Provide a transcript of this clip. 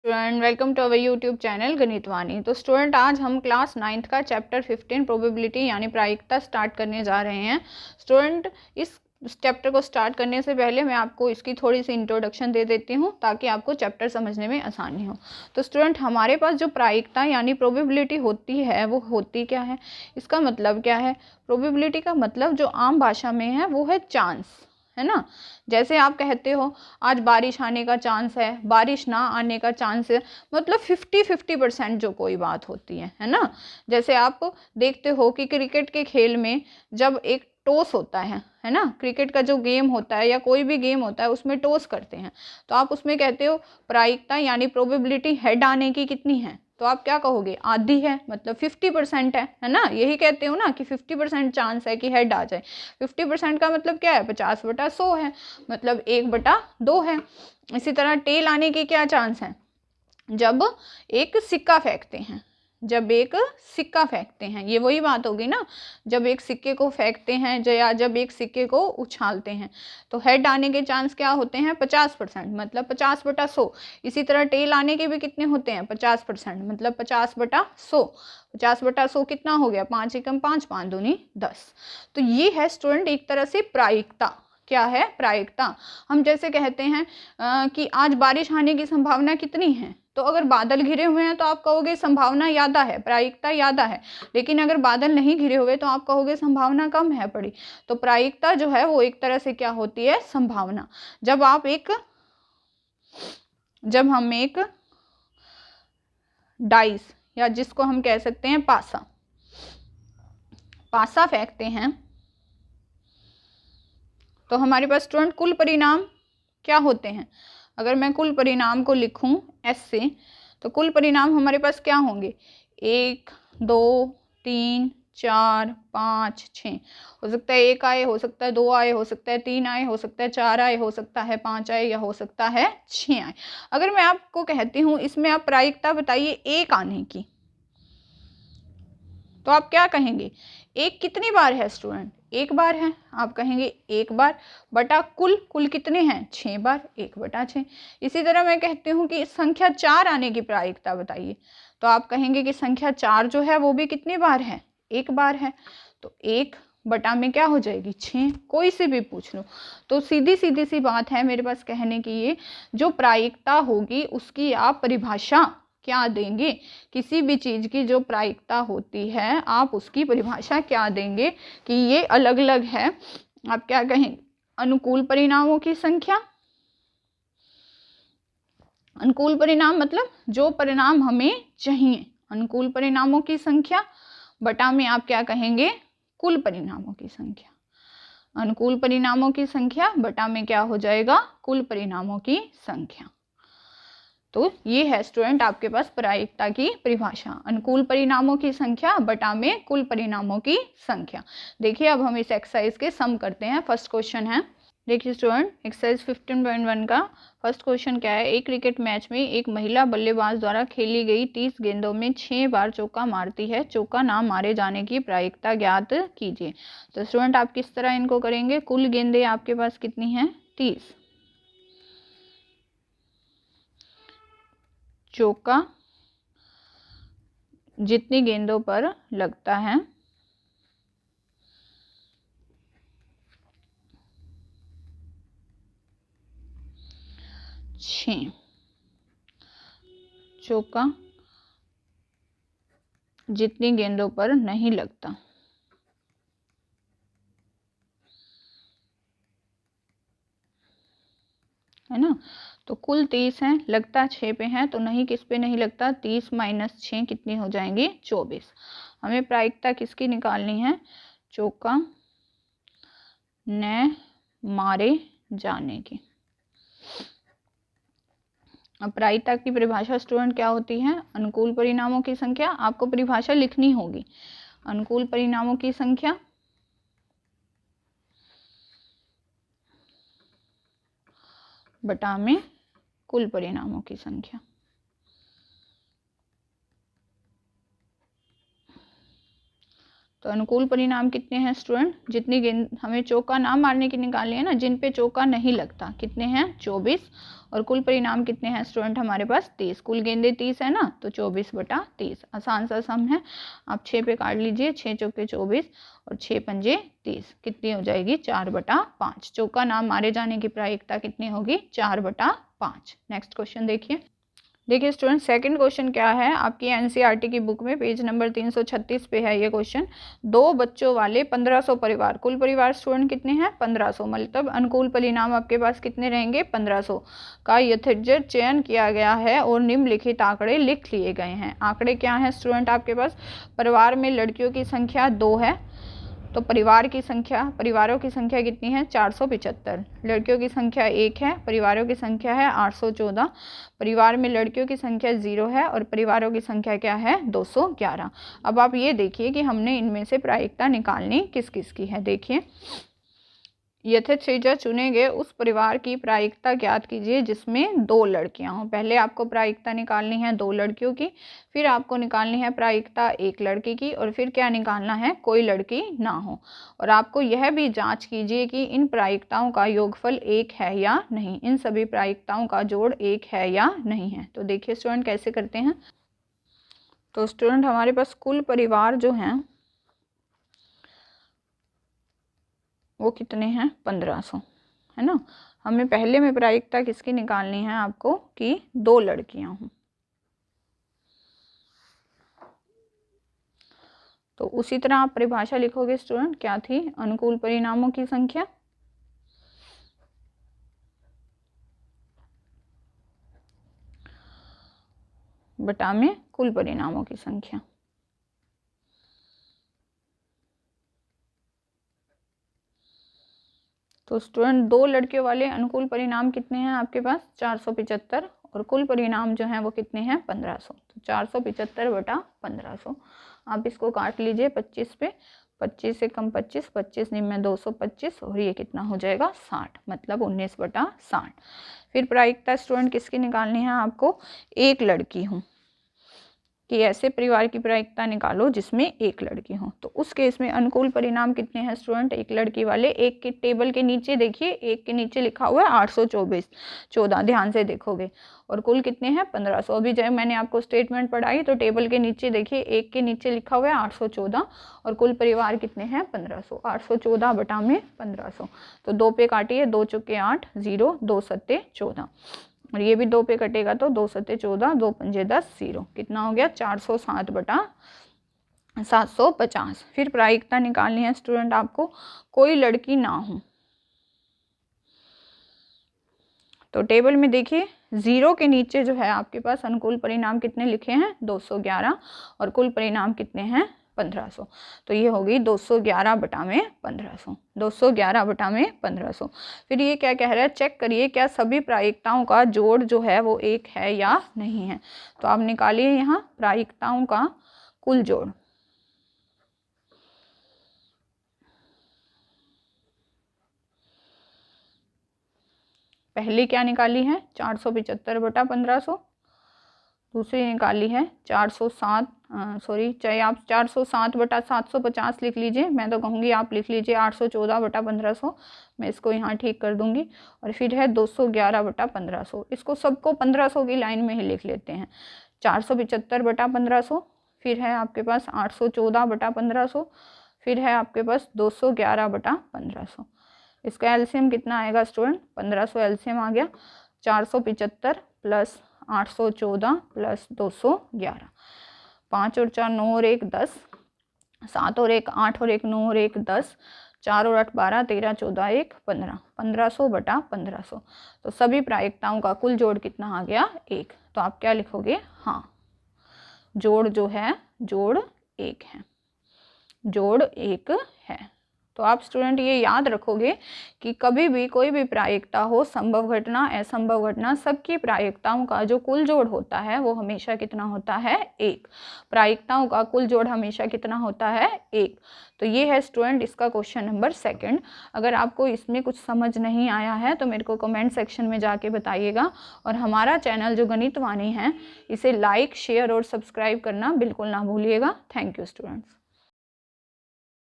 Student welcome to our YouTube channel Ganitvani. तो student आज हम क्लास 9th का चैप्टर 15 प्रोबेबिलिटी यानी प्रायिकता स्टार्ट करने जा रहे हैं। स्टूडेंट इस चैप्टर को स्टार्ट करने से पहले मैं आपको इसकी थोड़ी सी इंट्रोडक्शन दे देती हूँ ताकि आपको चैप्टर समझने में आसानी हो। तो स्टूडेंट हमारे पास जो प्रायिकता यानी प्रोबेबिलिटी होती है वो होती क्या है, इसका मतलब क्या है। प्रोबेबिलिटी का मतलब जो आम भाषा में है वो है चांस, है ना। जैसे आप कहते हो आज बारिश आने का चांस है, बारिश ना आने का चांस है, मतलब 50-50% जो कोई बात होती है ना। जैसे आप देखते हो कि क्रिकेट के खेल में जब एक टॉस होता है ना, क्रिकेट का जो गेम होता है या कोई भी गेम होता है उसमें टॉस करते हैं, तो आप उसमें कहते हो प्रायिकता यानी प्रोबेबिलिटी हेड आने की कितनी है, तो आप क्या कहोगे, आधी है, मतलब 50% है ना। यही कहते हो ना कि 50% चांस है कि हेड आ जाए। 50% का मतलब क्या है, 50/100 है, मतलब 1/2 है। इसी तरह टेल आने की क्या चांस है, जब एक सिक्का फेंकते हैं, जब एक सिक्का फेंकते हैं, ये वही बात होगी ना, जब एक सिक्के को फेंकते हैं या जब एक सिक्के को उछालते हैं, तो हेड आने के चांस क्या होते हैं, 50%, मतलब 50/100। इसी तरह टेल आने के भी कितने होते हैं, 50%, मतलब 50/100। 50/100 कितना हो गया, 5 एकम 5, 5 दूनी 10। तो ये है स्टूडेंट एक तरह से प्रायिकता। क्या है, प्रायिकता। हम जैसे कहते हैं कि आज बारिश आने की संभावना कितनी है, तो अगर बादल घिरे हुए हैं तो आप कहोगे संभावना ज़्यादा है, प्रायिकता ज़्यादा है। लेकिन अगर बादल नहीं घिरे हुए तो आप कहोगे संभावना कम है पड़ी। तो प्रायिकता जो है वो एक तरह से क्या होती है, संभावना। जब हम एक डाइस या जिसको हम कह सकते हैं पासा फेंकते हैं, तो हमारे पास स्टूडेंट कुल परिणाम क्या होते हैं। अगर मैं कुल परिणाम को लिखूं एस से, तो कुल परिणाम हमारे पास क्या होंगे, 1 2 3 4 5 6। हो सकता है 1 आए, हो सकता है 2 आए, हो सकता है 3 आए, हो सकता है 4 आए, हो सकता है 5 आए, या हो सकता है 6 आए। अगर मैं आपको कहती हूँ इसमें आप प्रायिकता बताइए 1 आने की, तो आप क्या कहेंगे, 1 कितनी बार है स्टूडेंट, 1 बार है। आप कहेंगे 1 बार बटा कुल कितने हैं, 6 बार, 1/6। इसी तरह मैं कहती हूँ कि संख्या 4 आने की प्रायिकता बताइए, तो आप कहेंगे कि संख्या 4 जो है वो भी कितनी बार है, 1 बार है। तो 1 बटा में क्या हो जाएगी, 6। कोई से भी पूछ लो। तो सीधी सी बात है मेरे पास कहने की, ये जो प्रायिकता होगी उसकी आप परिभाषा क्या देंगे, किसी भी चीज़ की जो प्रायिकता होती है आप उसकी परिभाषा क्या देंगे कि ये अलग अलग है। आप क्या कहेंगे, अनुकूल परिणामों की संख्या। अनुकूल परिणाम मतलब जो परिणाम हमें चाहिए, अनुकूल परिणामों की संख्या बटा में आप क्या कहेंगे, कुल परिणामों की संख्या। अनुकूल परिणामों की संख्या बटा में क्या हो जाएगा, कुल परिणामों की संख्या। तो ये है स्टूडेंट आपके पास प्रायिकता की परिभाषा, अनुकूल परिणामों की संख्या बटा में कुल परिणामों की संख्या। देखिए अब हम इस एक्सरसाइज के सम करते हैं। फर्स्ट क्वेश्चन है, देखिए स्टूडेंट एक्सरसाइज 15.1 का फर्स्ट क्वेश्चन क्या है, एक क्रिकेट मैच में एक महिला बल्लेबाज द्वारा खेली गई 30 गेंदों में 6 बार चौका मारती है, चौका ना मारे जाने की प्रायिकता ज्ञात कीजिए। तो स्टूडेंट आप किस तरह इनको करेंगे, कुल गेंदें आपके पास कितनी हैं, 30, चौका जितनी गेंदों पर लगता है छः, चौका जितनी गेंदों पर नहीं लगता। है ना, तो कुल 30 है, लगता 6 पे है, तो नहीं किस पे नहीं लगता, 30 - 6 कितनी हो जाएंगी, 24। हमें प्रायिकता किसकी निकालनी है, चौका न मारे जाने की। अब प्रायिकता की परिभाषा स्टूडेंट क्या होती है, अनुकूल परिणामों की संख्या, आपको परिभाषा लिखनी होगी, अनुकूल परिणामों की संख्या बटा में कुल परिणामों की संख्या। तो अनुकूल परिणाम कितने हैं स्टूडेंट, जितनी गेंद हमें चौका ना मारने की निकालनी है ना, जिन पे चौका नहीं लगता, कितने हैं 24। और कुल परिणाम कितने हैं स्टूडेंट हमारे पास 30। कुल गेंदे 30 है ना, तो 24/30 आसान सा सम है। आप 6 पे काट लीजिए, 6 चौके 24 और 6 पंजे 30, कितनी हो जाएगी 4/5। चौका ना मारे जाने की प्रायिकता कितनी होगी 4/5। नेक्स्ट क्वेश्चन देखिए स्टूडेंट, सेकंड क्वेश्चन क्या है आपकी एनसीईआरटी की बुक में पेज नंबर 336 पे है ये क्वेश्चन। 2 बच्चों वाले 1500 परिवार, कुल परिवार स्टूडेंट कितने हैं 1500, मतलब अनुकूल परिणाम आपके पास कितने रहेंगे 1500 का यथोचित चयन किया गया है और निम्नलिखित आंकड़े लिख लिए गए हैं। आंकड़े क्या है स्टूडेंट आपके पास, परिवार में लड़कियों की संख्या 2 है, तो परिवारों की संख्या कितनी है 475। लड़कियों की संख्या 1 है, परिवारों की संख्या है 814। परिवार में लड़कियों की संख्या 0 है और परिवारों की संख्या क्या है 211। अब आप ये देखिए कि हमने इनमें से प्रायिकता निकालनी किस किस की है। देखिए, यथेच्छित चुने गए उस परिवार की प्रायिकता ज्ञात कीजिए जिसमें 2 लड़कियां हों। पहले आपको प्रायिकता निकालनी है 2 लड़कियों की, फिर आपको निकालनी है प्रायिकता 1 लड़के की, और फिर क्या निकालना है कोई लड़की ना हो। और आपको यह भी जांच कीजिए कि इन प्रायिकताओं का योगफल 1 है या नहीं, इन सभी प्रायिकताओं का जोड़ 1 है या नहीं है। तो देखिए स्टूडेंट कैसे करते हैं। तो स्टूडेंट हमारे पास कुल परिवार जो हैं वो कितने हैं 1500, है ना। हमें पहले में प्रायिकता किसकी निकालनी है आपको कि 2 लड़कियां हों। तो उसी तरह आप परिभाषा लिखोगे स्टूडेंट, क्या थी, अनुकूल परिणामों की संख्या बटा में कुल परिणामों की संख्या। तो स्टूडेंट 2 लड़कियों वाले अनुकूल परिणाम कितने हैं आपके पास 475, और कुल परिणाम जो हैं वो कितने हैं 1500। तो 475/1500 आप इसको काट लीजिए 25 पे, 25 से कम 25, 25 निम्न 225, और ये कितना हो जाएगा 60, मतलब 19/60। फिर प्रायिकता स्टूडेंट किसकी निकालनी है आपको, 1 लड़की हूँ, कि ऐसे परिवार की प्रायिकता निकालो जिसमें 1 लड़की हो। तो उस केस में अनुकूल परिणाम कितने हैं स्टूडेंट 1 लड़की वाले। 1 के टेबल के नीचे देखिए, 1 के नीचे लिखा हुआ है 824, ध्यान से देखोगे, और कुल कितने हैं 1500। अभी जब मैंने आपको स्टेटमेंट पढ़ाई तो टेबल के नीचे देखिए 1 के नीचे लिखा हुआ है 814, और कुल परिवार कितने हैं 1500। 814 बटा में 1500, तो 2 पे काटिए, 2 चौके 8, 0, 2 सत्ते 14, और ये भी 2 पे कटेगा तो 2 सत्ते 14, 2 पंजे 10, 0, कितना हो गया 460/750। फिर प्रायिकता निकालनी है स्टूडेंट आपको, कोई लड़की ना हो। तो टेबल में देखिए 0 के नीचे जो है आपके पास अनुकूल परिणाम कितने लिखे हैं 211, और कुल परिणाम कितने हैं 1500। तो ये होगी 211 बटा में 1500, 211 बटा में 1500। फिर ये क्या कह रहा है, चेक करिए क्या सभी प्रायिकताओं का जोड़ जो है वो 1 है या नहीं है। तो आप निकालिए यहाँ प्रायिकताओं का कुल जोड़। पहली क्या निकाली है 475/1500, दूसरी निकाली है 407, चाहे आप 407/750 लिख लीजिए, मैं तो कहूँगी आप लिख लीजिए 814/1500, मैं इसको यहाँ ठीक कर दूंगी। और फिर है 211/1500, इसको सबको 1500 की लाइन में ही लिख लेते हैं। 475/1500, फिर है आपके पास 814/1500, फिर है आपके पास 211/1500। इसका एलसीएम कितना आएगा स्टूडेंट 1500 एलसीएम आ गया, 475 प्लस 814 प्लस 211, 5 और 4 9 और 1 10, 7 और 1 8 और 1 9 और 1 10, 4 और 8 12, 13 14 1 15, 1500/1500। तो सभी प्रायिकताओं का कुल जोड़ कितना आ गया 1। तो आप क्या लिखोगे, हाँ जोड़ जो है जोड़ 1 है, जोड़ 1 है। तो आप स्टूडेंट ये याद रखोगे कि कभी भी कोई भी प्रायिकता हो, संभव घटना असंभव घटना, सबकी प्रायिकताओं का जो कुल जोड़ होता है वो हमेशा कितना होता है 1। प्रायिकताओं का कुल जोड़ हमेशा कितना होता है 1। तो ये है स्टूडेंट इसका क्वेश्चन नंबर 2। अगर आपको इसमें कुछ समझ नहीं आया है तो मेरे को कमेंट सेक्शन में जाके बताइएगा, और हमारा चैनल जो गणित वाणी है इसे लाइक शेयर और सब्सक्राइब करना बिल्कुल ना भूलिएगा। Thank you students.